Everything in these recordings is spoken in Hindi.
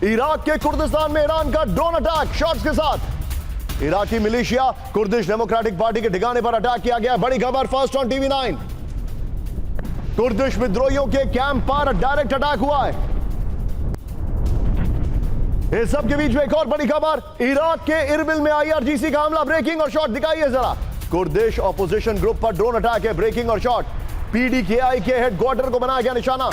इराक के कुर्दिस्तान में ईरान का ड्रोन अटैक शॉट्स के साथ। Iraqi militia Kurdish democratic party के ठिकाने पर अटैक किया गया। बड़ी खबर फर्स्ट ऑन टीवी 9। कुर्दिश विद्रोहियों के कैंप पर डायरेक्ट अटैक हुआ है। इस सब के बीच में एक और बड़ी खबर, इराक के इरबिल में आईआरजीसी का हमला। ब्रेकिंग और शॉट दिखाइए जरा। कुर्दिश ऑपोजिशन ग्रुप पर ड्रोन अटैक है। ब्रेकिंग और शॉट। पीडीकेआई के हेडक्वार्टर को बनाया गया निशाना।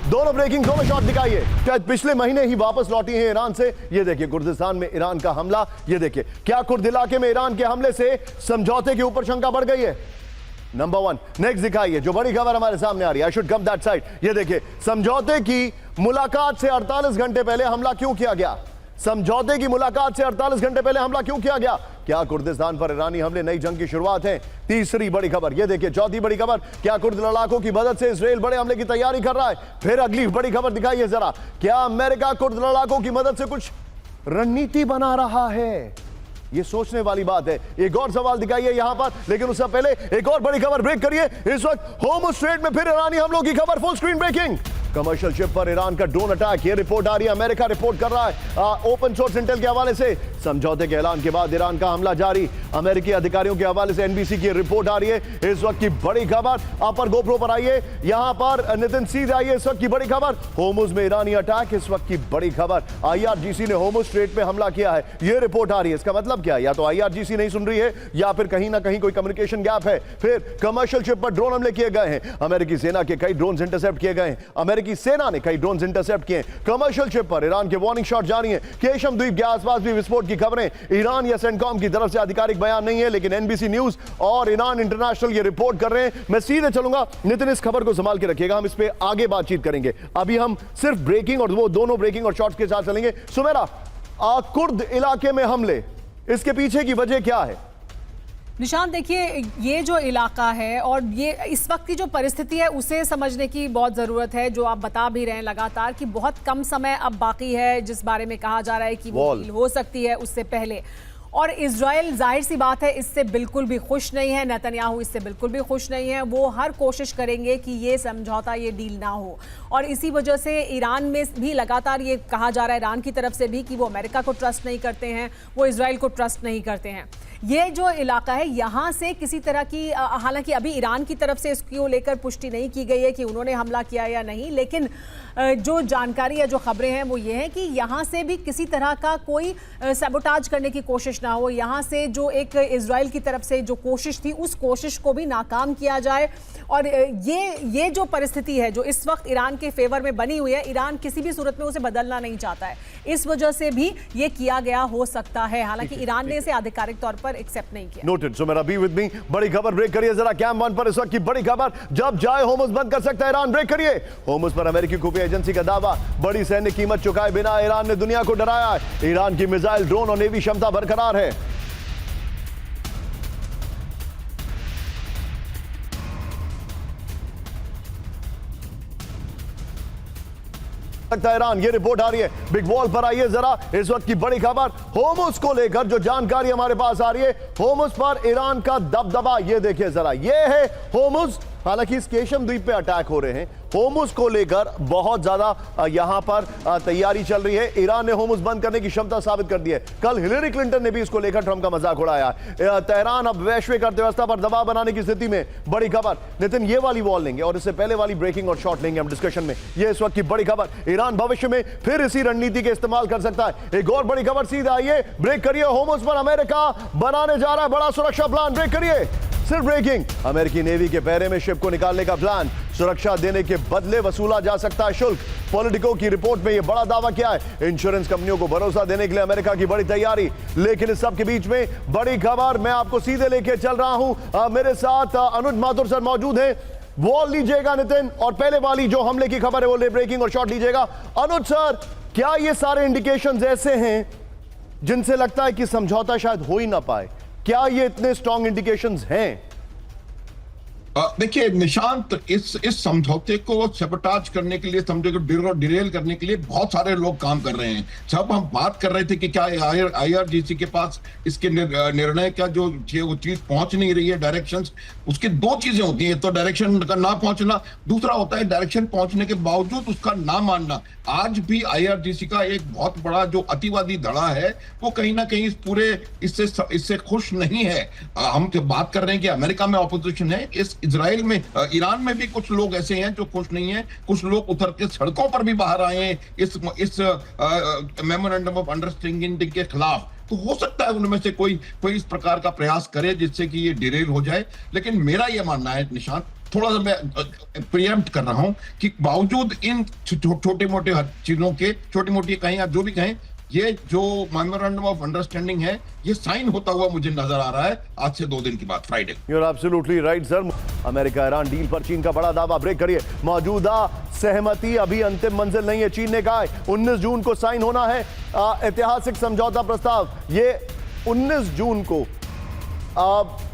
दोनों ब्रेकिंग, दोनों शॉट दिखाइए। शायद पिछले महीने ही वापस लौटी हैं ईरान से। ये देखिए कुर्दिस्तान में ईरान का हमला। ये देखिए, क्या कुर्द इलाके में ईरान के हमले से समझौते के ऊपर शंका बढ़ गई है? नंबर 1। नेक्स्ट दिखाइए, जो बड़ी खबर हमारे सामने आ रही है। I should come that side. ये देखिए, समझौते की मुलाकात से 48 घंटे पहले हमला क्यों किया गया? समझौते की मुलाकात से 48 घंटे पहले हमला क्यों किया गया? क्या कुर्दिस्तान पर ईरानी हमले नई जंग की शुरुआत है? तीसरी बड़ी खबर ये देखिए। चौथी बड़ी खबर, क्या कुर्द लड़ाकों की मदद से इजराइल बड़े हमले की तैयारी कर रहा है? फिर अगली बड़ी खबर दिखाइए जरा। क्या अमेरिका कुर्द लड़ाकों की मदद से कुछ रणनीति बना रहा है? ये सोचने वाली बात है। एक और सवाल दिखाइए यहां पर, लेकिन उससे पहले एक और बड़ी खबर ब्रेक करिए। इस वक्त होर्मुज स्ट्रेट में फिर ईरानी हमलों की खबर। Full screen breaking. Commercial ship पर ईरान का ड्रोन अटैक। ये रिपोर्ट आ रही है, अमेरिका रिपोर्ट कर रहा है ओपन सोर्स इंटेल के हवाले से। समझौते के ऐलान के बाद ईरान का हमला जारी। अमेरिकी अधिकारियों के हवाले से एनबीसी की रिपोर्ट आ रही है। इस वक्त की बड़ी खबर अपर गोप्रो पर आइए, यहां पर नितिन सीधे आइए। इस वक्त की बड़ी खबर, होर्मुज में ईरानी अटैक। इस वक्त की बड़ी खबर, आईआरजीसी ने होर्मुज स्ट्रेट में हमला किया है। यह रिपोर्ट आ रही है। इसका मतलब क्या है? या तो आईआरजीसी नहीं सुन रही है, या फिर कहीं ना कहीं कोई कम्युनिकेशन गैप है। फिर कमर्शियल शिप पर ड्रोन हमले किए गए हैं। अमेरिकी सेना के कई ड्रोन इंटरसेप्ट किए गए हैं। अमेरिकी सेना ने कई ड्रोन इंटरसेप्ट किए। कमर्शियल शिप पर ईरान के वार्निंग शॉट जारी हैं। केशम द्वीप के आसपास भी विस्फोट की खबरें। ईरान या सेंटकॉम की तरफ से आधिकारिक बयान नहीं है, लेकिन एनबीसी न्यूज और ईरान इंटरनेशनल ये रिपोर्ट कर रहे हैं। मैं सीधे चलूंगा, नितिन इस खबर को संभाल के रखिएगा, हम इस पे आगे बातचीत करेंगे। अभी हम सिर्फ ब्रेकिंग और वो दोनों ब्रेकिंग और शॉट्स के साथ चलेंगे। सुमेरा, कुर्द इलाके में हमले, इसके पीछे की वजह क्या है? निशान, देखिए, ये जो इलाका है और ये इस वक्त की जो परिस्थिति है उसे समझने की बहुत ज़रूरत है। जो आप बता भी रहे हैं लगातार कि बहुत कम समय अब बाकी है जिस बारे में कहा जा रहा है कि वो डील हो सकती है उससे पहले। और इजराइल जाहिर सी बात है इससे बिल्कुल भी खुश नहीं है। नेतन्याहू इससे बिल्कुल भी खुश नहीं है। वो हर कोशिश करेंगे कि ये समझौता, ये डील ना हो। और इसी वजह से ईरान में भी लगातार ये कहा जा रहा है, ईरान की तरफ से भी, कि वो अमेरिका को ट्रस्ट नहीं करते हैं, वो इजराइल को ट्रस्ट नहीं करते हैं। ये जो इलाका है यहाँ से किसी तरह की, हालांकि अभी ईरान की तरफ से इसको लेकर पुष्टि नहीं की गई है कि उन्होंने हमला किया या नहीं, लेकिन जो जानकारी या जो खबरें हैं वो ये है कि यहाँ से भी किसी तरह का कोई सैबोटाज करने की कोशिश ना हो। यहाँ से जो एक इजराइल की तरफ से जो कोशिश थी उस कोशिश को भी नाकाम किया जाए। और ये जो परिस्थिति है जो इस वक्त ईरान के फेवर में बनी हुई है, ईरान किसी भी सूरत में उसे बदलना नहीं चाहता है। इस वजह से भी ये किया गया हो सकता है, हालांकि ईरान ने इसे आधिकारिक तौर पर एक्सेप्ट नहीं किया। नोटेड। सो मेरा बी विद मी। बड़ी खबर ब्रेक करिए जरा कैम 1 पर। इस वक्त की बड़ी खबर, जब जाए होर्मुज बंद कर सकता है ईरान। ब्रेक करिए। होर्मुज पर अमेरिकी खुफिया एजेंसी का दावा, बड़ी सैन्य कीमत चुकाए बिना ईरान ने दुनिया को डराया है। ईरान की मिसाइल, ड्रोन और नेवी क्षमता बरकरार है। ईरान, ये रिपोर्ट आ रही है। बिग वॉल पर आइए जरा। इस वक्त की बड़ी खबर, होर्मुज को लेकर जो जानकारी हमारे पास आ रही है, होर्मुज पर ईरान का दबदबा। ये देखिए जरा, ये है होर्मुज। हालांकि इस केशम द्वीप पे अटैक हो रहे हैं। होर्मुज को लेकर बहुत ज्यादा यहां पर तैयारी चल रही है। ईरान ने होर्मुज बंद करने की क्षमता साबित कर दी है। कल हिलेरी क्लिंटन ने भी इसको लेकर ट्रंप का मजाक उड़ाया। तेहरान अब वैश्विक अर्थव्यवस्था पर दबाव बनाने की स्थिति में। बड़ी खबर, नितिन ये वाली वॉल लेंगे और इससे पहले वाली ब्रेकिंग और शॉट लेंगे हम डिस्कशन में। ये इस वक्त की बड़ी खबर, ईरान भविष्य में फिर इसी रणनीति के इस्तेमाल कर सकता है। एक और बड़ी खबर, सीधा आइए, ब्रेक करिए। होर्मुज पर अमेरिका बनाने जा रहा है बड़ा सुरक्षा प्लान। ब्रेक करिए। सिर्फ ब्रेकिंग, अमेरिकी नेवी के पैरे में शिप को निकालने का प्लान। सुरक्षा देने के बदले वसूला जा सकता है शुल्क। पॉलिटिको की रिपोर्ट में यह बड़ा दावा किया है। इंश्योरेंस कंपनियों को भरोसा देने के लिए अमेरिका की बड़ी तैयारी। लेकिन इस सब के बीच में बड़ी खबर, मैं आपको सीधे लेके चल रहा हूं। मेरे साथ अनुज माथुर सर मौजूद हैं। वॉल लीजिएगा नितिन, और पहले वाली जो हमले की खबर है वो ले ब्रेकिंग और शॉट लीजिएगा। अनुज सर, क्या ये सारे इंडिकेशंस ऐसे हैं जिनसे लगता है कि समझौता शायद हो ही ना पाए? क्या ये इतने स्ट्रॉन्ग इंडिकेशंस हैं? देखिए निशांत, इस समझौते को सेबोटाज करने के लिए, समझौते को डिरेल करने के लिए बहुत सारे लोग काम कर रहे हैं। जब हम बात कर रहे थे कि क्या आईआरजीसी के पास इसके निर्णय का जो वो चीज पहुंच नहीं रही है, डायरेक्शंस, उसकी दो चीजें होती हैं, तो डायरेक्शन का ना पहुंचना, दूसरा होता है डायरेक्शन पहुंचने के बावजूद उसका ना मानना। आज भी आईआरजीसी का एक बहुत बड़ा जो अतिवादी धड़ा है वो कहीं ना कहीं इस पूरे इससे खुश नहीं है। हम जब बात कर रहे हैं कि अमेरिका में ऑपोजिशन है, इस इजराइल में, ईरान में भी कुछ लोग ऐसे हैं जो खुश नहीं हैं। कुछ लोग उतर के सड़कों पर भी बाहर आए हैं इस मेमोरेंडम ऑफ अंडरस्टैंडिंग के खिलाफ। तो हो सकता है उनमें से कोई इस प्रकार का प्रयास करे जिससे कि ये डिरेल हो जाए। लेकिन मेरा ये मानना है निशांत, थोड़ा सा मैं प्रिएम्प्ट कर रहा हूं कि बावजूद इन छोटे मोटे चीजों के, छोटी मोटी कहें या जो भी कहें, ये जो मेमोरेंडम ऑफ अंडरस्टैंडिंग है ये साइन होता हुआ मुझे नजर आ रहा है आज से 2 दिन के बाद, Friday. You're absolutely right, sir. America Iran deal पर चीन का बड़ा दावा, ब्रेक करिए। मौजूदा सहमति अभी अंतिम मंजिल नहीं है, चीन ने कहा है 19 जून को साइन होना है ऐतिहासिक समझौता प्रस्ताव। ये 19 जून को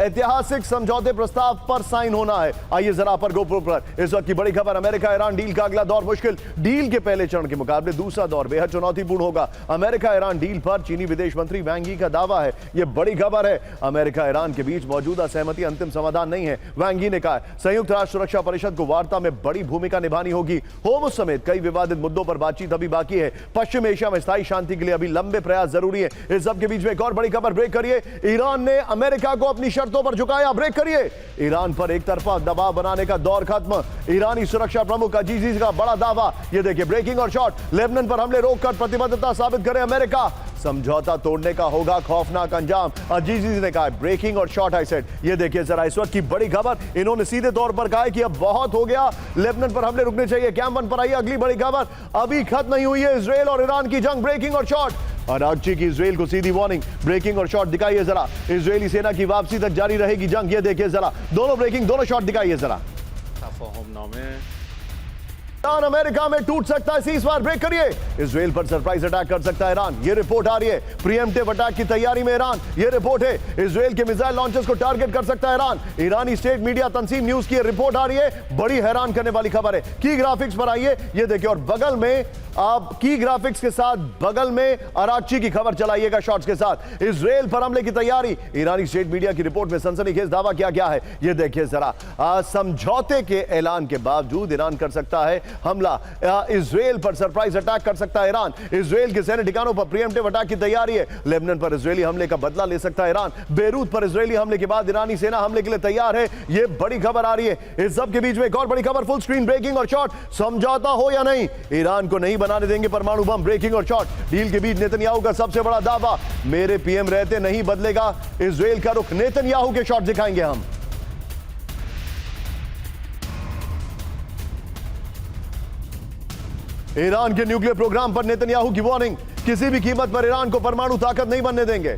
ऐतिहासिक समझौते प्रस्ताव पर साइन होना है। आइए जरा पर गोपुर पर इस वक्त की बड़ी खबर, अमेरिका ईरान डील का अगला दौर मुश्किल। डील के पहले चरण के मुकाबले दूसरा दौर बेहद चुनौतीपूर्ण होगा। अमेरिका ईरान डील पर चीनी विदेश मंत्री वांग यी का दावा है। यह बड़ी खबर है। अमेरिका ईरान के बीच मौजूदा सहमति अंतिम समाधान नहीं है। वांग यी ने कहा संयुक्त राष्ट्र सुरक्षा परिषद को वार्ता में बड़ी भूमिका निभानी होगी। होर्मुज़ समेत कई विवादित मुद्दों पर बातचीत अभी बाकी है। पश्चिम एशिया में स्थायी शांति के लिए अभी लंबे प्रयास जरूरी है। इस सब के बीच में एक और बड़ी खबर, ब्रेक करिए। ईरान ने अमेरिका को अपनी शर्तों पर झुकाया, ब्रेक करिए। ईरान पर एक तरफा दबाव बनाने का दौर खत्म। ईरानी सुरक्षा प्रमुख अजीजी का बड़ा दावा, ये देखिए ब्रेकिंग और शॉट। लेबनान पर हमले रोककर प्रतिबद्धता साबित करे अमेरिका। समझौता तोड़ने का होगा खौफनाक अंजाम, अजीजी ने कहा। ब्रेकिंग और शॉट आई सेड। ये देखिए जरा इस वक्त की बड़ी खबर, इन्होंने सीधे तौर पर कहा कि अब बहुत हो गया, लेबनान पर हमले रुकने चाहिए। कैंप 1 पर आइए अगली बड़ी खबर, अभी खत्म नहीं हुई है इजराइल और ईरान की जंग। ब्रेकिंग और शॉट। अरागची की इजराइल को सीधी वार्निंग, ब्रेकिंग और शॉट दिखाइए जरा। इजरायली सेना की वापसी तक जारी रहेगी जंग। ये देखिए जरा, दोनों ब्रेकिंग, दोनों शॉट दिखाइए जरा। ईरान अमेरिका में टूट सकता है सीज़फायर, ब्रेक करिए। इजराइल पर सरप्राइज अटैक कर सकता है ईरान, ये रिपोर्ट आ रही है। प्रीएम्प्टिव अटैक की तैयारी में ईरान, ये रिपोर्ट है। इजराइल के मिसाइल लॉन्चर्स को टारगेट कर सकता है ईरान। ईरानी स्टेट मीडिया तंसीम न्यूज की रिपोर्ट आ रही है, बड़ी हैरान करने वाली खबर है। की ग्राफिक्स पर आइए, ये देखिए, और बगल में आप की ग्राफिक्स के साथ बगल में अरागची की खबर चलाइएगा शॉट्स के साथ। इजराइल पर हमले की तैयारी, ईरानी स्टेट मीडिया की रिपोर्ट में सनसनीखेज दावा किया गया है। ये देखिए जरा, समझौते के ऐलान के बावजूद ईरान कर सकता है हमला। इजराइल पर सरप्राइज अटैक कर सकता है ईरान। इजराइल के सैन्य ठिकानों पर प्रीएम्प्टिव अटैक की तैयारी है। लेबनान पर इजरायली हमले का बदला ले सकता है ईरान। बेरूत पर इजरायली हमले के बाद ईरानी सेना हमले के लिए तैयार है। यह बड़ी खबर आ रही है। इस सब के बीच में एक और बड़ी खबर, फुल स्क्रीन ब्रेकिंग और शॉट। समझौता हो या नहीं, ईरान को नहीं बनाने देंगे परमाणु बम। ब्रेकिंग और शॉट। डील के बीच नेतन्याहू का सबसे बड़ा दावा, मेरे पीएम रहते नहीं बदलेगा इजराइल का रुख। नेतन्याहू के शॉट दिखाएंगे हम। ईरान के न्यूक्लियर प्रोग्राम पर नेतन्याहू की वार्निंग, किसी भी कीमत पर ईरान को परमाणु ताकत नहीं बनने देंगे।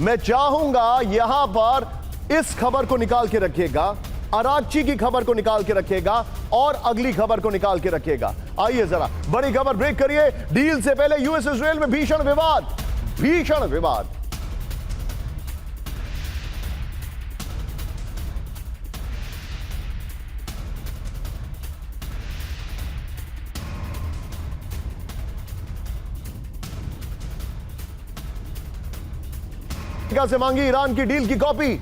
मैं चाहूंगा यहां पर इस खबर को निकाल के रखिएगा, अरागची की खबर को निकाल के रखिएगा और अगली खबर को निकाल के रखिएगा। आइए जरा बड़ी खबर, ब्रेक करिए। डील से पहले यूएस इजराइल में भीषण विवाद, भीषण विवाद। से मांगी ईरान की डील की कॉपी।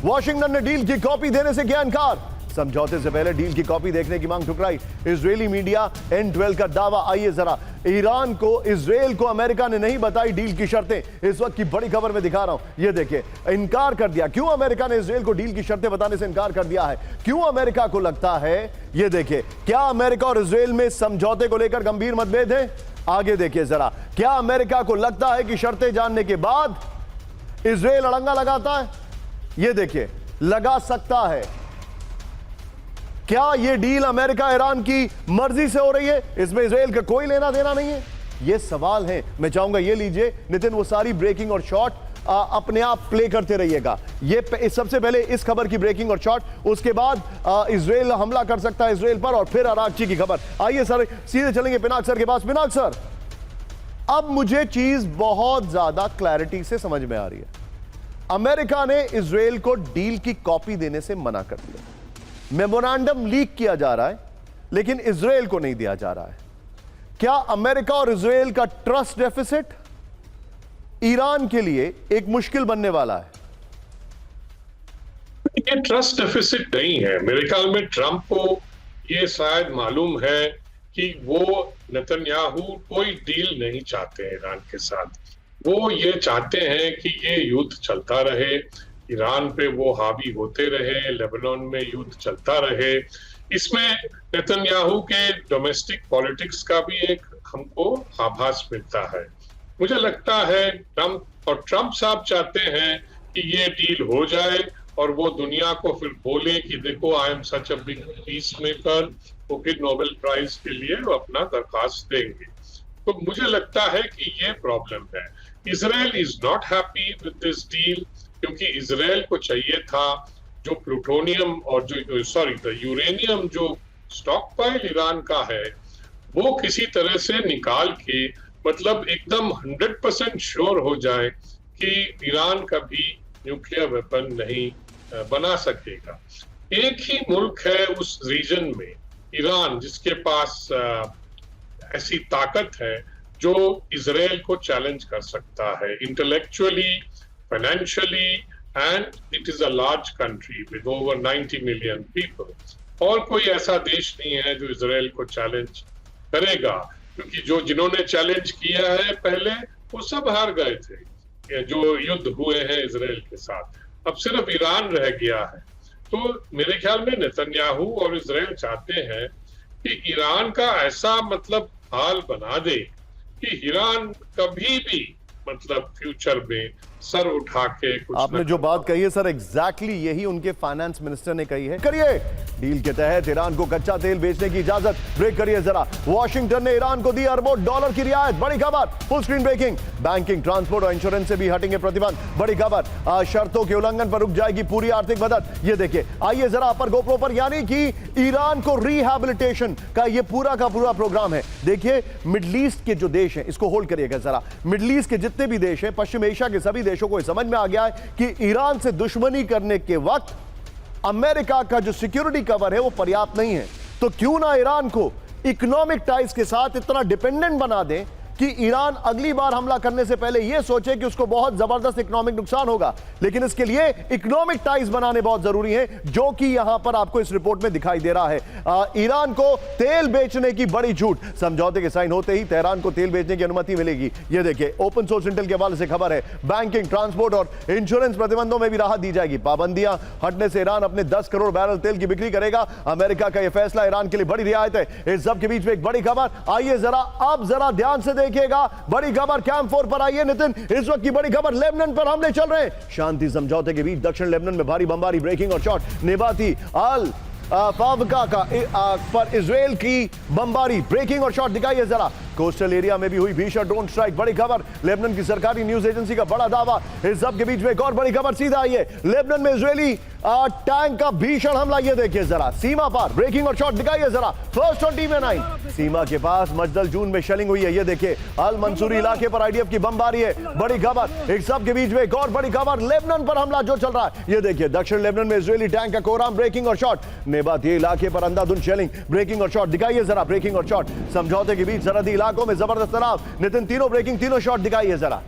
वॉशिंगटन ने डील की कॉपी देने से किया इनकार। समझौते से पहले डील की कॉपी देखने की मांग ठुकराई। इजरायली मीडिया N12 का दावा। आइए जरा, ईरान को, इजराइल को अमेरिका ने नहीं बताई डील की शर्तें। इस वक्त की बड़ी खबर में दिखा रहा हूं, ये देखिए, इनकार कर दिया। क्यों अमेरिका ने इजराइल को डील की शर्तें बताने से इनकार कर दिया है? क्यों अमेरिका को लगता है? ये देखिए, क्या अमेरिका और इजराइल में समझौते को लेकर गंभीर मतभेद है? आगे देखिए जरा, क्या अमेरिका को लगता है कि शर्तें जानने के बाद इजराइल अड़ंगा लगाता है? यह देखिए, लगा सकता है। क्या यह डील अमेरिका ईरान की मर्जी से हो रही है? इसमें इजराइल का कोई लेना देना नहीं है? यह सवाल है। मैं चाहूंगा ये लीजिए नितिन, वो सारी ब्रेकिंग और शॉट अपने आप प्ले करते रहिएगा। ये सबसे पहले इस खबर की ब्रेकिंग और शॉट, उसके बाद इजराइल हमला कर सकता है इजराइल पर, और फिर अरागची की खबर। आइए सर, सीधे चलेंगे पिनाक सर के पास। पिनाक सर, अब मुझे चीज बहुत ज्यादा क्लैरिटी से समझ में आ रही है। अमेरिका ने इजराइल को डील की कॉपी देने से मना कर दिया। मेमोरेंडम लीक किया जा रहा है, लेकिन इजराइल को नहीं दिया जा रहा है। क्या अमेरिका और इजराइल का ट्रस्ट डेफिसिट ईरान के लिए एक मुश्किल बनने वाला है? ये ट्रस्ट डेफिसिट नहीं है। मेरे ख्याल में ट्रंप को ये शायद मालूम है कि वो नेतन्याहू कोई डील नहीं चाहते हैं ईरान के साथ। वो ये चाहते हैं कि ये युद्ध चलता रहे, ईरान पे वो हावी होते रहे, लेबनान में युद्ध चलता रहे। इसमें नेतन्याहू के डोमेस्टिक पॉलिटिक्स का भी एक हमको आभास मिलता है। मुझे लगता है ट्रंप साहब चाहते हैं कि ये डील हो जाए और वो दुनिया को फिर बोले कि देखो I am such a big peace maker, वो फिर नोबेल प्राइज के लिए वो अपना दरखास्त देंगे। तो मुझे लगता है कि ये प्रॉब्लम है। Israel is not happy with this deal, क्योंकि इजराइल को चाहिए था जो प्लूटोनियम और जो यूरेनियम जो स्टॉक पाइल ईरान का है वो किसी तरह से निकाल के, मतलब एकदम 100% श्योर हो जाए कि ईरान कभी न्यूक्लियर वेपन नहीं बना सकेगा। एक ही मुल्क है उस रीजन में, ईरान, जिसके पास ऐसी ताकत है जो इजराइल को चैलेंज कर सकता है intellectually, financially, and it is a large country with over 90 million people. और कोई ऐसा देश नहीं है जो इजराइल को चैलेंज करेगा, क्योंकि जिन्होंने चैलेंज किया है पहले वो सब हार गए थे, जो युद्ध हुए हैं इजराइल के साथ। अब सिर्फ ईरान रह गया है। तो मेरे ख्याल में नेतन्याहू और इजराइल चाहते हैं कि ईरान का ऐसा मतलब हाल बना दे कि ईरान कभी भी मतलब फ्यूचर में सर उठा के कुछ आपने जो बात कही है सर, एग्जैक्टली यही उनके फाइनेंस मिनिस्टर ने कही है। करिए, डील के तहत ईरान को कच्चा तेल बेचने की इजाजत। ब्रेक करिए जरा। वॉशिंगटन ने ईरान को दी अरबों डॉलर की रियायत। बड़ी खबर, full screen breaking. Banking, transport और इंश्योरेंस से भी हटेंगे प्रतिबंध। बड़ी खबर, शर्तों के उल्लंघन पर रुक जाएगी पूरी आर्थिक मदद। ये देखिए, आइए जरा अपर गोप्रो पर, यानी कि ईरान को रिहैबिलिटेशन का ये पूरा का पूरा प्रोग्राम है। देखिए, मिडल ईस्ट के जो देश हैं, इसको होल्ड करिएगा जरा। मिडल ईस्ट के जितने भी देश हैं, पश्चिम एशिया के सभी देशों को समझ में आ गया है कि ईरान से दुश्मनी करने के वक्त अमेरिका का जो सिक्योरिटी कवर है वो पर्याप्त नहीं है। तो क्यों ना ईरान को इकोनॉमिक टाइज के साथ इतना डिपेंडेंट बना दें कि ईरान अगली बार हमला करने से पहले यह सोचे कि उसको बहुत जबरदस्त इकोनॉमिक नुकसान होगा। लेकिन इसके लिए इकोनॉमिक टाइज बनाने बहुत जरूरी है, जो कि यहां पर आपको इस रिपोर्ट में दिखाई दे रहा है। ईरान को तेल बेचने की बड़ी छूट। समझौते के साइन होते ही तेहरान को तेल बेचने की अनुमति मिलेगी। यह देखिए, ओपन सोर्स इंटेल के हवाले से खबर है। बैंकिंग, ट्रांसपोर्ट और इंश्योरेंस प्रतिबंधों में भी राहत दी जाएगी। पाबंदियां हटने से ईरान अपने 10 करोड़ बैरल तेल की बिक्री करेगा। अमेरिका का यह फैसला ईरान के लिए बड़ी रियायत है। इस सब के बीच में एक बड़ी खबर, आइए जरा अब जरा ध्यान से देखिएगा। बड़ी खबर कैंप 4 पर आई है नितिन। इस वक्त की बड़ी खबर, लेबनान पर हमले चल रहे हैं। शांति समझौते के बीच दक्षिण लेबनान में भारी बमबारी, ब्रेकिंग और शॉट। नेबाती अल फावका का पर इजराइल की बमबारी, ब्रेकिंग और शॉट दिखाइए जरा। कोस्टल एरिया में भी हुई भीषण ड्रोन स्ट्राइक। बड़ी खबर, लेबनान की सरकारी न्यूज एजेंसी का बड़ा दावा। इस सब के बीच में एक और बड़ी खबर सीधा आई है। लेबनान में इजरायली टैंक का भीषण हमला। ये देखिए जरा, सीमा पार, ब्रेकिंग और शॉट दिखाइए जरा। फर्स्ट ऑन TV9 सीमा के पास मजदल जून में शेलिंग हुई है। ये देखिए, अल मंसूरी इलाके पर आईडीएफ की बमबारी है। बड़ी खबर, एक सब के बीच में एक और बड़ी खबर, लेबनान पर हमला जो चल रहा है। ये देखिए, दक्षिण लेबनान में इजरायली टैंक का कोहराम, ब्रेकिंग और शॉट। नेबाती इलाके पर अंधाधुंध शेलिंग, ब्रेकिंग और शॉट दिखाइए जरा। ब्रेकिंग और शॉट, समझौते के बीच सरहदी इलाकों में जबरदस्त तनाव। नितिन, तीनों ब्रेकिंग, तीनों शॉट दिखाइए जरा।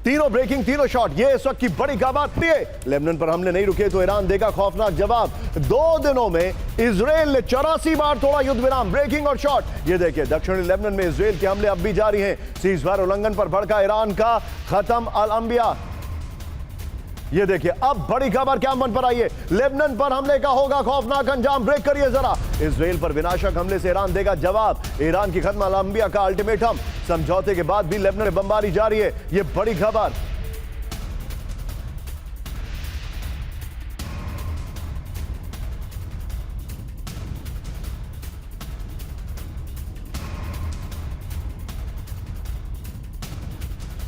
तीनों ब्रेकिंग, तीनों शॉट। ये इस वक्त की बड़ी खबर। लेबनान पर हमले नहीं रुके तो ईरान देगा खौफनाक जवाब। 2 दिनों में इजराइल ने 84 बार तोड़ा युद्ध विराम, ब्रेकिंग और शॉट। ये देखिए, दक्षिणी लेबनान में इजराइल के हमले अब भी जारी हैं। सीजफायर उल्लंघन पर भड़का ईरान का खत्म अल अंबिया। ये देखिए, अब बड़ी खबर क्या मन पर आई है। लेबनान पर हमले का होगा खौफनाक अंजाम। ब्रेक करिए जरा। इजराइल पर विनाशक हमले से ईरान देगा जवाब। ईरान की खत्म अल अंबिया का अल्टीमेटम। समझौते के बाद भी लेबनान में बमबारी जारी है। ये बड़ी खबर।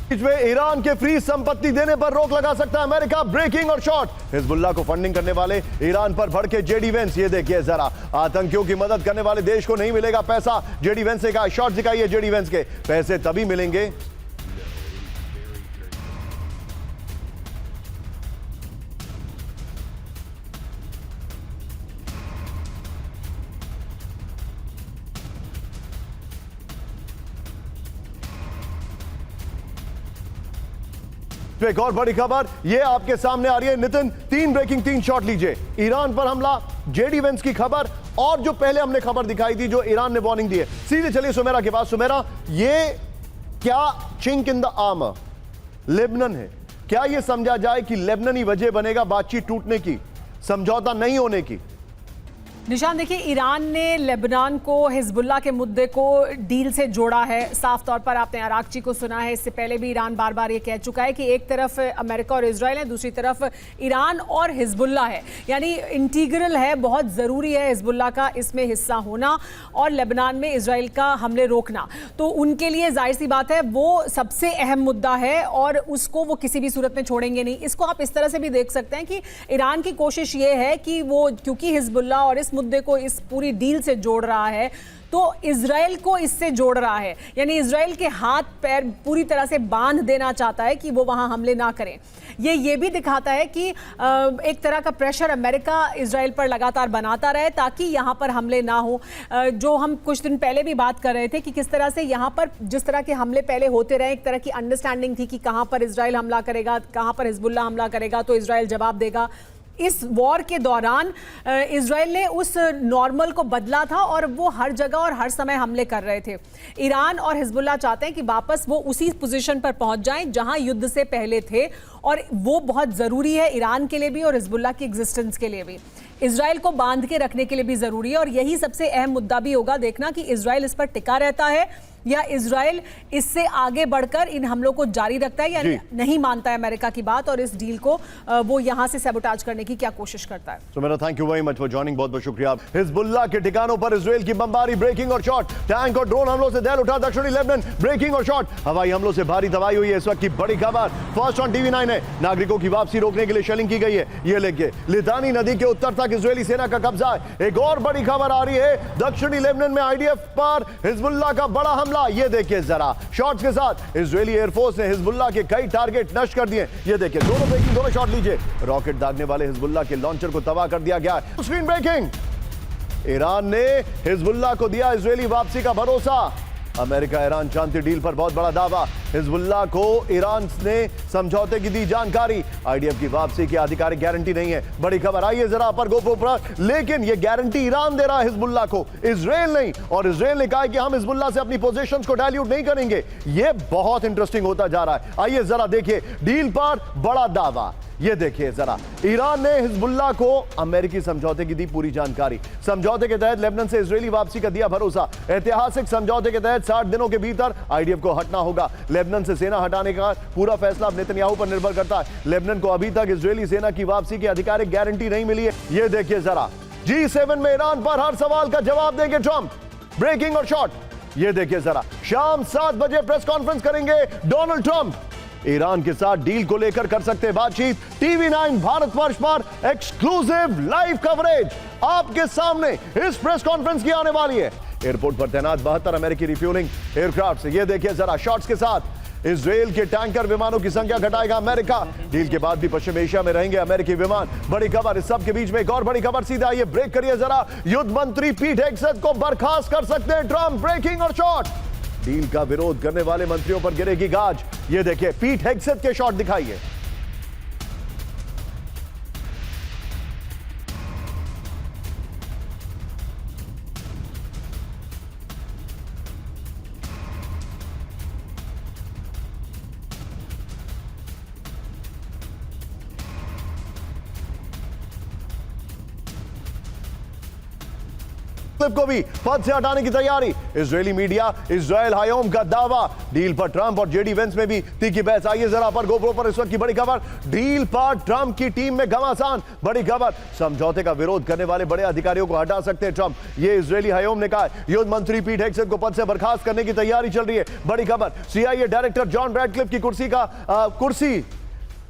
बीच में ईरान के फ्री संपत्ति देने पर रोक लगा सकता है अमेरिका, ब्रेकिंग और शॉट। हिजबुल्लाह को फंडिंग करने वाले ईरान पर भड़के जेडी वेंस। ये देखिए जरा, आतंकियों की मदद करने वाले देश को नहीं मिलेगा पैसा, जेडी वेंस ने कहा। शॉट दिखाइए जेडी वेंस के। पैसे तभी मिलेंगे तो एक और बड़ी खबर ये आपके सामने आ रही है नितिन, 3 ब्रेकिंग 3 शॉट लीजिए। ईरान पर हमला, जेडी वेंस की खबर और जो पहले हमने खबर दिखाई थी जो ईरान ने वार्निंग दी है। सीधे चलिए सुमेरा के पास। सुमेरा, ये क्या chink in the armour Lebanon है? क्या यह समझा जाए कि लेबनान ही वजह बनेगा बातचीत टूटने की, समझौता नहीं होने की? निशान, देखिए, ईरान ने लेबनान को हिजबुल्लाह के मुद्दे को डील से जोड़ा है। साफ तौर पर आपने अराक्ची को सुना है, इससे पहले भी ईरान बार बार ये कह चुका है कि एक तरफ अमेरिका और इजराइल है, दूसरी तरफ ईरान और हिजबुल्लाह है, यानी इंटीग्रल है, बहुत ज़रूरी है हिजबुल्लाह का इसमें हिस्सा होना और लेबनान में इजराइल का हमले रोकना। तो उनके लिए जाहिर सी बात है वो सबसे अहम मुद्दा है और उसको वो किसी भी सूरत में छोड़ेंगे नहीं। इसको आप इस तरह से भी देख सकते हैं कि ईरान की कोशिश ये है कि वो क्योंकि हिजबुल्लाह और इस मुद्दे को इस पूरी डील से जोड़ रहा है तो इजराइल को इससे जोड़ रहा है, यानी इजराइल के हाथ पैर पूरी तरह से बांध देना चाहता है कि वो वहां हमले ना करें। ये भी दिखाता है कि एक तरह का प्रेशर अमेरिका इजराइल पर लगातार बनाता रहे ताकि यहां पर हमले ना हो। जो हम कुछ दिन पहले भी बात कर रहे थे कि किस तरह से यहां पर जिस तरह के हमले पहले होते रहे, एक तरह की अंडरस्टैंडिंग थी कि कहां पर इजराइल हमला करेगा, कहां पर हिजबुल्लाह हमला करेगा तो इजराइल जवाब देगा। इस वॉर के दौरान इजराइल ने उस नॉर्मल को बदला था और वो हर जगह और हर समय हमले कर रहे थे। ईरान और हिजबुल्लाह चाहते हैं कि वापस वो उसी पोजीशन पर पहुंच जाएं जहां युद्ध से पहले थे और वो बहुत ज़रूरी है ईरान के लिए भी और हिजबुल्लाह की एग्जिस्टेंस के लिए भी। इजराइल को बांध के रखने के लिए भी ज़रूरी है और यही सबसे अहम मुद्दा भी होगा देखना कि इजराइल इस पर टिका रहता है या इजराइल इससे आगे बढ़कर इन हमलों को जारी रखता है या नहीं मानता है अमेरिका की बात और इस डील को वो यहां से सैबोटाज करने की क्या कोशिश करता है। तो मेरा thank you very much for joining, बहुत बहुत शुक्रिया। हिजबुल्लाह के ठिकानों पर इजराइल की बमबारी, ब्रेकिंग और शॉट, टैंक और ड्रोन हमलों से दहल उठा दक्षिणी लेबनान, ब्रेकिंग और शॉट, हवाई हमलों से भारी तबाही हुई है। इस वक्त की बड़ी खबर फर्स्ट ऑन टीवी 9 है, नागरिकों की वापसी रोकने के लिए शेलिंग की गई है। ये लेके लितानी नदी के उत्तर तक इजरायली सेना का कब्जा है। एक और बड़ी खबर आ रही है, दक्षिणी लेबनान में आईडीएफ पर हिजबुल्लाह का बड़ा हमला। ये देखिए जरा शॉट्स के साथ इजरायली एयरफोर्स ने हिजबुल्लाह के कई टारगेट नष्ट कर दिए। ये देखिए दोनों ब्रेकिंग, दोनों शॉट लीजिए। रॉकेट दागने वाले हिजबुल्लाह के लॉन्चर को तबाह कर दिया गया। स्क्रीन ब्रेकिंग, ईरान ने हिजबुल्लाह को दिया इजरायली वापसी का भरोसा। अमेरिका ईरान शांति डील पर बहुत बड़ा दावा। हिजबुल्लाह को ईरान ने समझौते की दी जानकारी। आईडीएफ की वापसी की आधिकारिक गारंटी नहीं है। बड़ी खबर आई है जरा पर गोप्रो पर, लेकिन यह गारंटी ईरान दे रहा है हिजबुल्लाह को, इजराइल नहीं। और इजराइल ने कहा कि हम हिजबुल्लाह से अपनी पोजीशंस को डाइल्यूट नहीं करेंगे। यह बहुत इंटरेस्टिंग होता जा रहा है। आइए जरा देखिए डील पर बड़ा दावा। ये देखिए जरा, ईरान ने हिजबुल्लाह को अमेरिकी समझौते की दी पूरी जानकारी। समझौते के तहत लेबनान से इजरायली वापसी का दिया भरोसा। ऐतिहासिक समझौते के तहत 60 दिनों के भीतर आईडीएफ को हटना होगा। लेबनान से सेना हटाने का पूरा फैसला अब नेतन्याहू पर निर्भर करता है। लेबनान को अभी तक इजरायली सेना की वापसी की आधिकारिक गारंटी नहीं मिली है। ये देखिए जरा, G7 में ईरान पर हर सवाल का जवाब देंगे ट्रंप, ब्रेकिंग और शॉट। ये देखिए जरा, शाम 7 बजे प्रेस कॉन्फ्रेंस करेंगे डोनाल्ड ट्रंप। ईरान के साथ डील को लेकर कर सकते हैं बातचीत। टीवी 9 भारतवर्ष पर एक्सक्लूसिव लाइव कवरेज आपके सामने इस प्रेस कॉन्फ्रेंस की आने वाली है। एयरपोर्ट पर तैनात 72 अमेरिकी रिफ्यूलिंग एयरक्राफ्ट से ये देखिए जरा शॉट्स के साथ इजराइल के टैंकर विमानों की संख्या घटाएगा अमेरिका। डील के बाद भी पश्चिम एशिया में रहेंगे अमेरिकी विमान। बड़ी खबर, इस सब के बीच में एक और बड़ी खबर। सीधा ये ब्रेक करिए जरा, युद्ध मंत्री पीट हेग्सेथ को बर्खास्त कर सकते हैं ट्रंप, ब्रेकिंग और शॉट। डील का विरोध करने वाले मंत्रियों पर गिरेगी गाज। ये देखिए पीट हेग्सेथ के शॉट दिखाइए। को भी पद से हटाने की तैयारी। इजरायली मीडिया, इजराइल हायोम का दावा। डील पर ट्रंप और जेडी वेंस में भी तीखी बहस। आइए जरा पर गोप्रो पर इस वक्त की बड़ी खबर। डील पर ट्रंप की टीम में घमासान। बड़ी खबर, समझौते का विरोध करने वाले बड़े अधिकारियों को हटा सकते हैं ट्रंप। ये इजरायली हायोम ने कहा। युद्ध मंत्री पीट हेग्सेथ को पद से बर्खास्त करने की तैयारी चल रही है। बड़ी खबर, सीआईए डायरेक्टर जॉन रैडक्लिफ की कुर्सी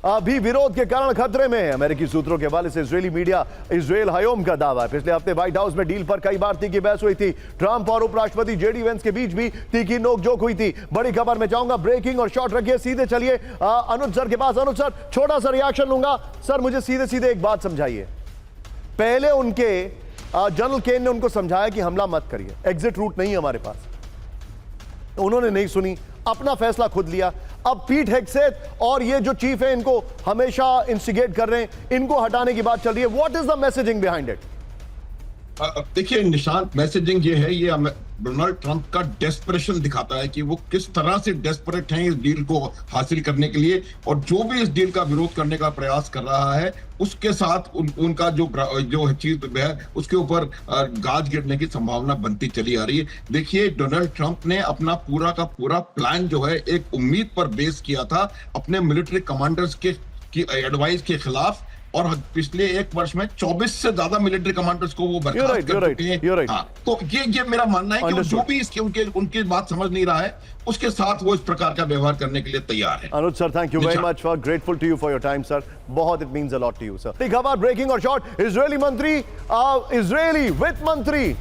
अभी विरोध के कारण खतरे में है। अमेरिकी सूत्रों के हवाले से इजरायली मीडिया, इजराइल हायोम का दावा है। पिछले हफ्ते व्हाइट हाउस में डील पर कई बार तीखी बहस हुई थी। ट्रंप और उपराष्ट्रपति जेडी वेंस के बीच भी तीखी नोकझोंक हुई थी। बड़ी खबर में चाहूंगा ब्रेकिंग और शॉट रखिए। सीधे चलिए अनुज सर के पास। अनुज सर, छोटा सा रिएक्शन लूंगा। सर मुझे सीधे सीधे एक बात समझाइए। पहले उनके जनरल केन ने उनको समझाया कि हमला मत करिए, एग्जिट रूट नहीं है हमारे पास, उन्होंने नहीं सुनी। अपना फैसला खुद लिया। अब पीट हेग्सेथ और ये जो चीफ है इनको हमेशा इंस्टिगेट कर रहे हैं, इनको हटाने की बात चल रही है। What is the messaging behind it? देखिए निशांत, मैसेजिंग ये है, ये डोनाल्ड ट्रंप का डेस्परेशन दिखाता है कि वो किस तरह से डेस्परेट हैं इस डील को हासिल करने के लिए, और जो भी इस डील का विरोध करने का प्रयास कर रहा है उसके साथ उनका जो चीज है उसके ऊपर गाज गिरने की संभावना बनती चली आ रही है। देखिए डोनाल्ड ट्रंप ने अपना पूरा का पूरा प्लान जो है एक उम्मीद पर बेस किया था, अपने मिलिट्री कमांडर्स की एडवाइस के खिलाफ, और पिछले एक वर्ष में 24 से ज्यादा मिलिट्री कमांडर्स को वो बर्खास्त कर चुके हैं। हाँ, तो ये मेरा मानना है कि जो भी इसके उनकी बात समझ नहीं रहा है उसके साथ वो इस प्रकार का व्यवहार करने के लिए तैयार है। Anuj sir, thank you very much for grateful to you for your time sir, बहुत it means a lot to you sir. खबर ब्रेकिंग और शॉर्ट, इजरायली वित्त मंत्री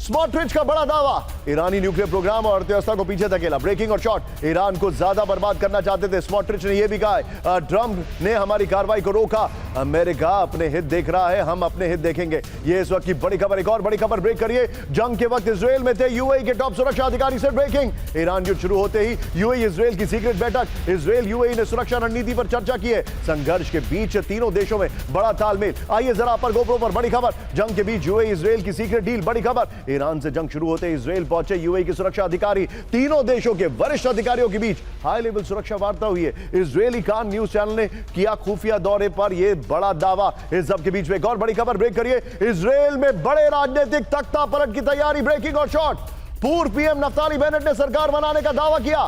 स्मोट्रिच का बड़ा दावा, ईरानी न्यूक्लियर प्रोग्राम और अर्थव्यवस्था को पीछे धकेला। ब्रेकिंग और शॉर्ट, ईरान को ज्यादा बर्बाद करना चाहते थे स्मोट्रिच ने, यह भी कहा है ट्रंप ने हमारी कार्रवाई को रोका, अमेरिका अपने हित देख रहा है, हम अपने हित देखेंगे। ये इस वक्त की बड़ी खबर। एक और बड़ी खबर ब्रेक करिए, जंग के वक्त इजरायल में थे यूएई के टॉप सुरक्षा अधिकारी से ब्रेकिंग। ईरान युद्ध शुरू होते ही यूएई इजरायल की सीक्रेट बैठक, इजरायल यूएई ने सुरक्षा रणनीति पर चर्चा की है। संघर्ष के बीच तीनों देशों में बड़ा तालमेल। आइए जरा पर गोप्रो पर बड़ी खबर, जंग के बीच यूएई इजरायल की सीक्रेट डील। बड़ी खबर, ईरान से जंग शुरू होते इजरायल पहुंचे यूएई के सुरक्षा अधिकारी, तीनों देशों के वरिष्ठ अधिकारियों के बीच हाई लेवल सुरक्षा वार्ता हुई है। इजरायली कान न्यूज चैनल ने किया खुफिया दौरे पर यह बड़ा दावा। इस सब के बीच में एक और बड़ी खबर ब्रेक करिए, इजरायल में बड़े राजनीतिक तख्ता पलट की तैयारी। ब्रेकिंग और शॉर्ट, पूर्व पीएम नफ्ताली बेनेट ने सरकार बनाने का दावा किया।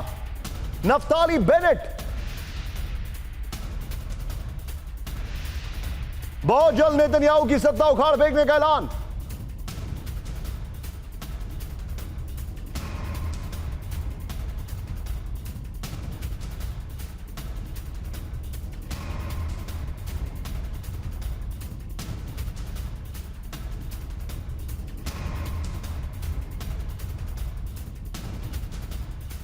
नफ्ताली बेनेट, बहुत जल्द नेतन्याहू की सत्ता उखाड़ फेंकने का ऐलान।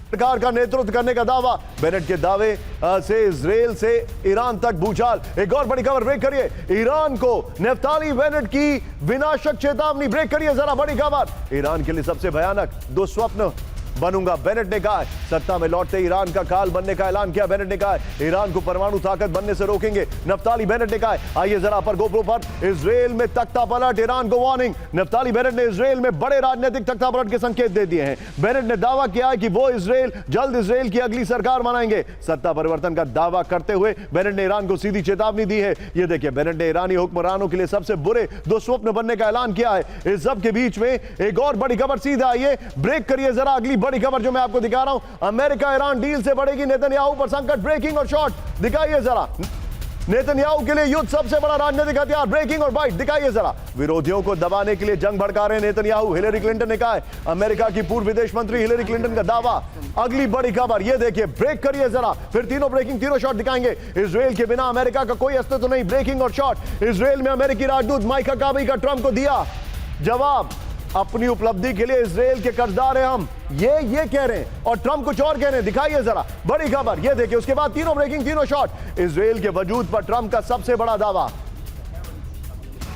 सरकार का नेतृत्व करने का दावा, बेनेट के दावे से इजरायल से ईरान तक भूचाल। एक और बड़ी खबर ब्रेक करिए, ईरान को नफ्ताली बेनेट की विनाशक चेतावनी। ब्रेक करिए जरा बड़ी खबर, ईरान के लिए सबसे भयानक दुस्वप्न बनूंगा, बेनेट ने कहा है। सत्ता में लौटते ईरान का काल बनने का ऐलान किया, बेनेट ने कहा है ईरान को परमाणु ताकत बनने से रोकेंगे, नफ्ताली बेनेट ने कहा है। आइए जरा पर गोप्रो पर, इजरायल में तख्ता पलट, ईरान को वार्निंग। नफ्ताली बेनेट ने इजरायल में बड़े राजनीतिक तख्ता पलट के संकेत दे दिए हैं। बेनेट ने दावा किया है कि वो जल्द इजरायल की अगली सरकार बनाएंगे। सत्ता परिवर्तन का दावा करते हुए बेनेट ने ईरान को सीधी चेतावनी दी है। ये देखिए, बेनेट ने ईरानी हुक्मरानों के लिए सबसे बुरे दुस्वप्न बनने का ऐलान किया है। इस सब के बीच में एक और बड़ी खबर, सीधा आइए ब्रेक करिए जरा अगली बड़ी खबर जो मैं आपको दिखा रहा हूं, अमेरिका ईरान डील से बढ़ेगी नेतन्याहू पर संकट। ब्रेकिंग और शॉर्ट दिखाइए जरा, नेतन्याहू के लिए युद्ध सबसे बड़ा राजनीतिक हथियार। ब्रेकिंग और बाइट दिखाइए जरा, विरोधियों को दबाने के लिए जंग भड़का रहे नेतन्याहू। हिलेरी क्लिंटन ने कहा है, अमेरिका की पूर्व विदेश मंत्री हिलेरी क्लिंटन का दावा। अगली बड़ी खबर ये देखिए, ब्रेक करिए जरा, फिर तीनों ब्रेकिंग, तीनों शॉट दिखाएंगे। इजरायल के बिना अमेरिका का कोई अस्तित्व नहीं। ब्रेकिंग और शॉर्ट, इजरायल में अमेरिकी राजदूत माइक हकाबी का ट्रंप को दिया जवाब, अपनी उपलब्धि के लिए इजरायल के कर्जदार हैं हम, ये कह रहे हैं और ट्रंप कुछ और कह रहे हैं। दिखाइए जरा बड़ी खबर ये देखिए, उसके बाद तीनों ब्रेकिंग, तीनों शॉट, इजरायल के वजूद पर ट्रंप का सबसे बड़ा दावा।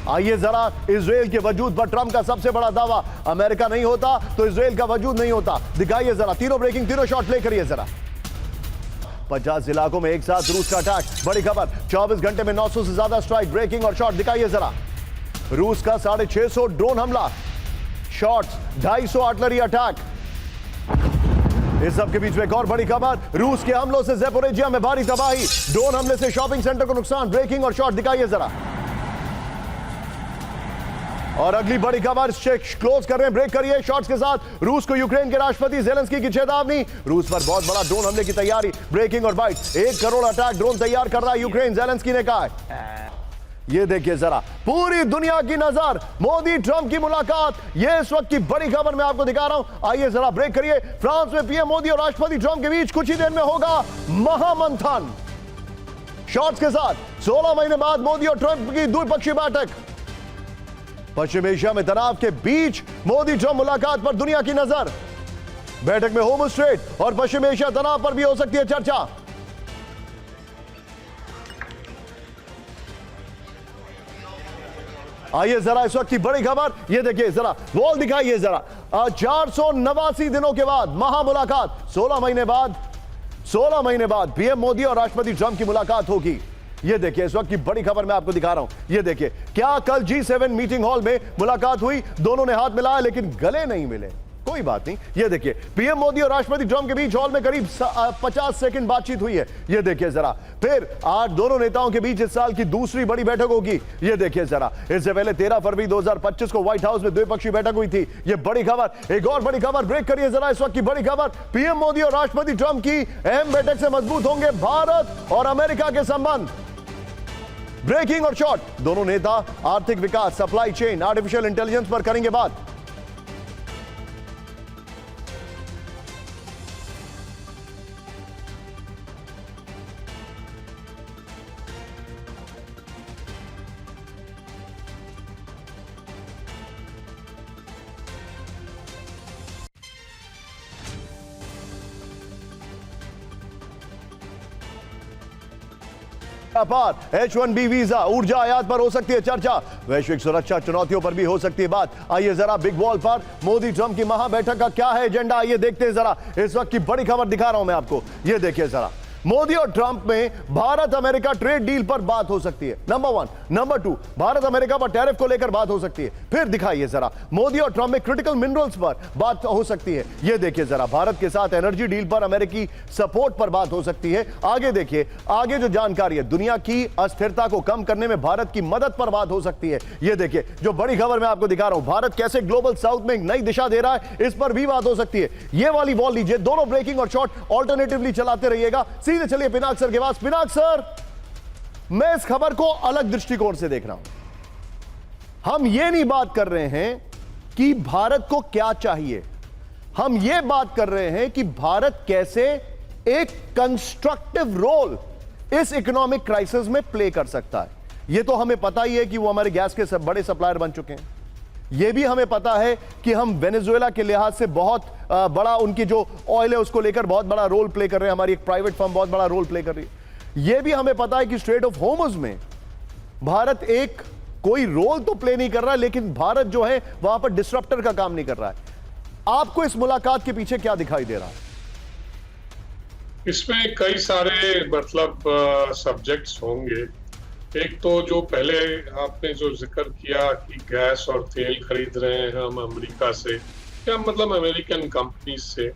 आइए जरा, इजरायल के वजूद पर ट्रंप का सबसे बड़ा दावा, अमेरिका नहीं होता तो इजरायल का वजूद नहीं होता। दिखाइए जरा, तीनों ब्रेकिंग, तीनों शॉट प्ले करिए जरा। 50 इलाकों में एक साथ रूस का अटैक। बड़ी खबर, 24 घंटे में 900 से ज्यादा स्ट्राइक। ब्रेकिंग और शॉट दिखाइए जरा, रूस का 650 ड्रोन हमला, शॉट्स, 250 आर्टिलरी अटैक। इस सब के बीच में एक और बड़ी खबर, रूस के हमलों से ज़ैपोरिजिया में भारी तबाही, ड्रोन हमले से शॉपिंग सेंटर को नुकसान। ब्रेकिंग और शॉट दिखाइए जरा। और अगली बड़ी खबर, क्लोज कर रहे हैं, ब्रेक करिए शॉट्स के साथ, रूस को यूक्रेन के राष्ट्रपति जेलेंस्की की चेतावनी, रूस पर बहुत बड़ा ड्रोन हमले की तैयारी। ब्रेकिंग और बाइट, 1 करोड़ अटैक ड्रोन तैयार कर रहा है यूक्रेन, जेलेंस्की ने कहा है। ये देखिए जरा, पूरी दुनिया की नजर मोदी ट्रंप की मुलाकात, ये इस वक्त की बड़ी खबर मैं आपको दिखा रहा हूं। आइए जरा ब्रेक करिए, फ्रांस में पीएम मोदी और राष्ट्रपति ट्रंप के बीच कुछ ही देर में होगा महामंथन। शॉट्स के साथ 16 महीने बाद मोदी और ट्रंप की द्विपक्षीय बैठक। पश्चिम एशिया में तनाव के बीच मोदी ट्रंप मुलाकात पर दुनिया की नजर। बैठक में होम स्ट्रेट और पश्चिम एशिया तनाव पर भी हो सकती है चर्चा। आइए जरा इस वक्त की बड़ी खबर ये देखिए जरा, वॉल दिखाइए जरा, 489 दिनों के बाद महामुलाकात, 16 महीने बाद पीएम मोदी और राष्ट्रपति ट्रंप की मुलाकात होगी। ये देखिए इस वक्त की बड़ी खबर मैं आपको दिखा रहा हूं। ये देखिए, क्या कल G7 मीटिंग हॉल में मुलाकात हुई, दोनों ने हाथ मिलाया लेकिन गले नहीं मिले। कोई बात नहीं। ये देखिए पीएम मोदी और राष्ट्रपति ट्रंप के बीच हॉल में करीब 50 सेकंड बातचीत हुई है। ये देखिए जरा, फिर आज दोनों नेताओं के बीच इस साल की दूसरी बड़ी बैठक होगी। ये देखिए जरा, इससे पहले 13 फरवरी 2025 को व्हाइट हाउस में द्विपक्षीय बैठक हुई थी। ये बड़ी खबर, एक और बड़ी खबर ब्रेक करिए जरा इस वक्त की बड़ी खबर। पीएम मोदी और राष्ट्रपति ट्रंप की अहम बैठक से मजबूत होंगे भारत और अमेरिका के संबंध। ब्रेकिंग और शॉर्ट, दोनों नेता आर्थिक विकास, सप्लाई चेन, आर्टिफिशियल इंटेलिजेंस पर करेंगे बात। व्यापार, H1B वीजा, ऊर्जा आयात पर हो सकती है चर्चा, वैश्विक सुरक्षा चुनौतियों पर भी हो सकती है बात। आइए जरा बिग वॉल पर मोदी ट्रंप की महा बैठक का क्या है एजेंडा, आइए देखते हैं जरा। इस वक्त की बड़ी खबर दिखा रहा हूं मैं आपको। ये देखिए जरा, मोदी और ट्रंप में भारत अमेरिका ट्रेड डील पर बात हो सकती है, नंबर 1। नंबर 2, भारत अमेरिका पर टैरिफ को लेकर बात हो सकती है। फिर दिखाइए जरा, मोदी और ट्रंप में क्रिटिकल मिनरल्स पर बात हो सकती है। यह देखिए जरा, भारत के साथ एनर्जी डील पर अमेरिकी सपोर्ट पर बात हो सकती है। आगे देखिए, आगे जो जानकारी है, दुनिया की अस्थिरता को कम करने में भारत की मदद पर बात हो सकती है। यह देखिए जो बड़ी खबर मैं आपको दिखा रहा हूं, भारत कैसे ग्लोबल साउथ में एक नई दिशा दे रहा है, इस पर भी बात हो सकती है। यह वाली वॉल लीजिए, दोनों ब्रेकिंग और शॉर्ट ऑल्टरनेटिवली चलाते रहिएगा। सीधे चलिए पिनाक सर के पास। पिनाक सर, मैं इस खबर को अलग दृष्टिकोण से देख रहा हूं। हम ये नहीं बात कर रहे हैं कि भारत को क्या चाहिए, हम ये बात कर रहे हैं कि भारत कैसे एक कंस्ट्रक्टिव रोल इस इकोनॉमिक क्राइसिस में प्ले कर सकता है। यह तो हमें पता ही है कि वो हमारे गैस के सब बड़े सप्लायर बन चुके हैं। यह भी हमें पता है कि हम वेनेजुएला के लिहाज से बहुत बड़ा, उनकी जो ऑयल है उसको लेकर बहुत बड़ा रोल प्ले कर रहे हैं। हमारी एक प्राइवेट फर्म बहुत बड़ा रोल प्ले कर रही है। यह भी हमें पता है कि स्ट्रेट ऑफ होर्मुज में भारत एक कोई रोल तो प्ले नहीं कर रहा है, लेकिन भारत जो है वहां पर डिसरप्टर का काम नहीं कर रहा है। आपको इस मुलाकात के पीछे क्या दिखाई दे रहा है? इसमें कई सारे सब्जेक्ट्स होंगे। एक तो जो पहले आपने जो जिक्र किया कि गैस और तेल खरीद रहे हैं हम अमेरिका से, क्या अमेरिकन कंपनीज से,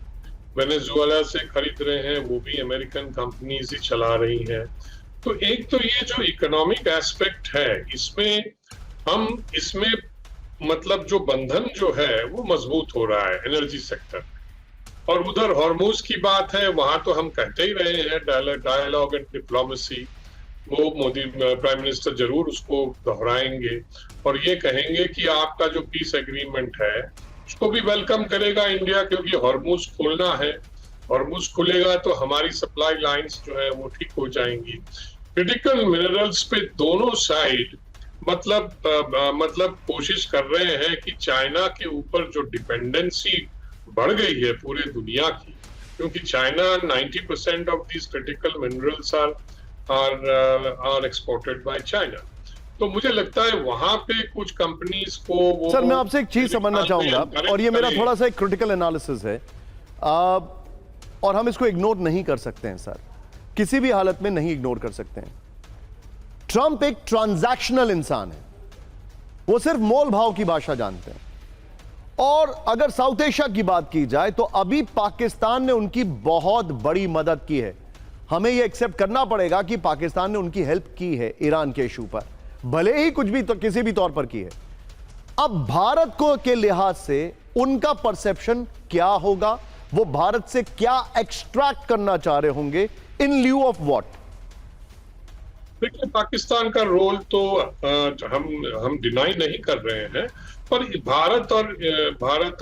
वेनेजुएला से खरीद रहे हैं, वो भी अमेरिकन कंपनीज ही चला रही हैं। तो एक तो ये जो इकोनॉमिक एस्पेक्ट है, इसमें जो बंधन जो है वो मजबूत हो रहा है एनर्जी सेक्टर। और उधर हॉर्मुज की बात है, वहां तो हम कहते ही रहे हैं डायलॉग एंड डिप्लोमेसी, वो मोदी प्राइम मिनिस्टर जरूर उसको दोहराएंगे और ये कहेंगे कि आपका जो पीस एग्रीमेंट है उसको भी वेलकम करेगा इंडिया, क्योंकि हॉर्मुज खोलना है। हॉर्मुज खुलेगा तो हमारी सप्लाई लाइंस जो है वो ठीक हो जाएंगी। क्रिटिकल मिनरल्स पे दोनों साइड कोशिश कर रहे हैं कि चाइना के ऊपर जो डिपेंडेंसी बढ़ गई है पूरे दुनिया की, क्योंकि China 90% of these critical minerals are exported by China. तो मुझे लगता है वहां पे कुछ कंपनीज को वो, सर मैं आपसे एक चीज समझना चाहूंगा, और ये मेरा थोड़ा सा एक क्रिटिकल एनालिसिस है, और हम इसको इग्नोर नहीं कर सकते हैं सर, किसी भी हालत में नहीं इग्नोर कर सकते हैं। ट्रंप एक ट्रांजैक्शनल इंसान है, वो सिर्फ मोल भाव की भाषा जानते हैं। और अगर साउथ एशिया की बात की जाए तो अभी पाकिस्तान ने उनकी बहुत बड़ी मदद की है। हमें यह एक्सेप्ट करना पड़ेगा कि पाकिस्तान ने उनकी हेल्प की है ईरान के इशू पर, भले ही कुछ भी तो किसी भी तौर पर की है। अब भारत को के लिहाज से उनका परसेप्शन क्या होगा, वो भारत से क्या एक्सट्रैक्ट करना चाह रहे होंगे, इन ल्यू ऑफ व्हाट? देखिए, पाकिस्तान का रोल तो हम डिनाई नहीं कर रहे हैं, पर भारत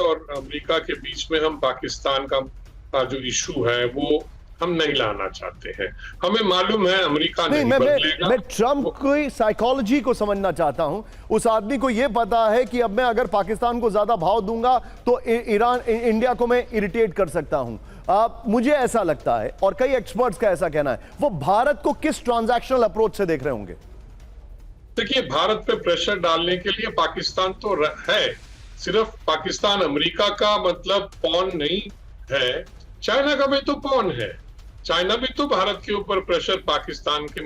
और अमेरिका के बीच में हम पाकिस्तान का जो इशू है वो हम नहीं लाना चाहते हैं। हमें मालूम है अमेरिका नहीं बदलेगा। मैं ट्रंप की साइकोलॉजी को समझना चाहता हूं। उस आदमी को यह पता है कि अब मैं अगर पाकिस्तान को ज्यादा भाव दूंगा तो इंडिया को मैं इरिटेट कर सकता हूं। मुझे ऐसा लगता है, और कई एक्सपर्ट्स का ऐसा कहना है, वो भारत को किस ट्रांजैक्शनल अप्रोच से देख रहे होंगे? देखिए, भारत पे प्रेशर डालने के लिए पाकिस्तान तो है, सिर्फ पाकिस्तान अमेरिका का मतलब पॉन नहीं है, चाइना का भी तो पॉन है। चाइना भी तो भारत के ऊपर प्रेशर पाकिस्तान के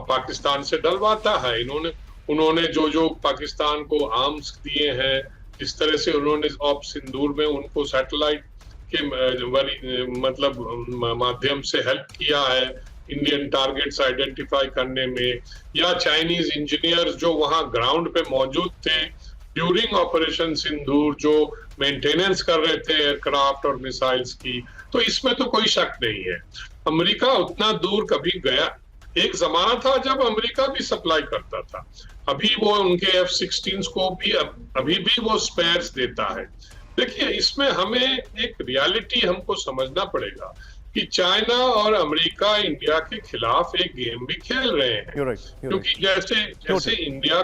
पाकिस्तान से डलवाता है। उन्होंने जो पाकिस्तान को आर्म्स दिए हैं, इस तरह से उन्होंने ऑप सिंदूर में उनको सैटेलाइट के माध्यम से हेल्प किया है इंडियन टारगेट्स आइडेंटिफाई करने में, या चाइनीज इंजीनियर्स जो वहां ग्राउंड पे मौजूद थे ड्यूरिंग ऑपरेशन सिंदूर, जो मेंटेनेंस कर रहे थे एयरक्राफ्ट और मिसाइल्स की। तो इसमें तो कोई शक नहीं है। अमेरिका उतना दूर कभी गया, एक जमाना था जब अमेरिका भी सप्लाई करता था। अभी वो उनके F-16 को भी अभी भी वो स्पेयर्स देता है। देखिए, इसमें हमें एक रियलिटी हमको समझना पड़ेगा कि चाइना और अमेरिका इंडिया के खिलाफ एक गेम भी खेल रहे हैं। क्योंकि जैसे इंडिया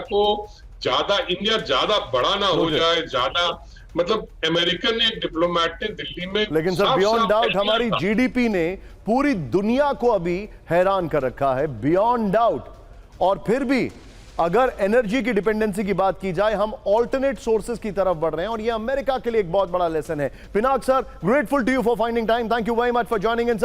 ज्यादा बड़ा ना हो जाए, ज्यादा मतलब अमेरिकन एक डिप्लोमेट ने दिल्ली में, लेकिन सर बियॉन्ड डाउट हमारी जीडीपी ने पूरी दुनिया को अभी हैरान कर रखा है, बियॉन्ड डाउट। और फिर भी अगर एनर्जी की डिपेंडेंसी की बात की जाए, हम ऑल्टरनेट सोर्सेज की तरफ बढ़ रहे हैं और यह अमेरिका के लिए एक बहुत बड़ा लेसन है। Pinak sir, grateful to you for finding time, thank you very much for joining in.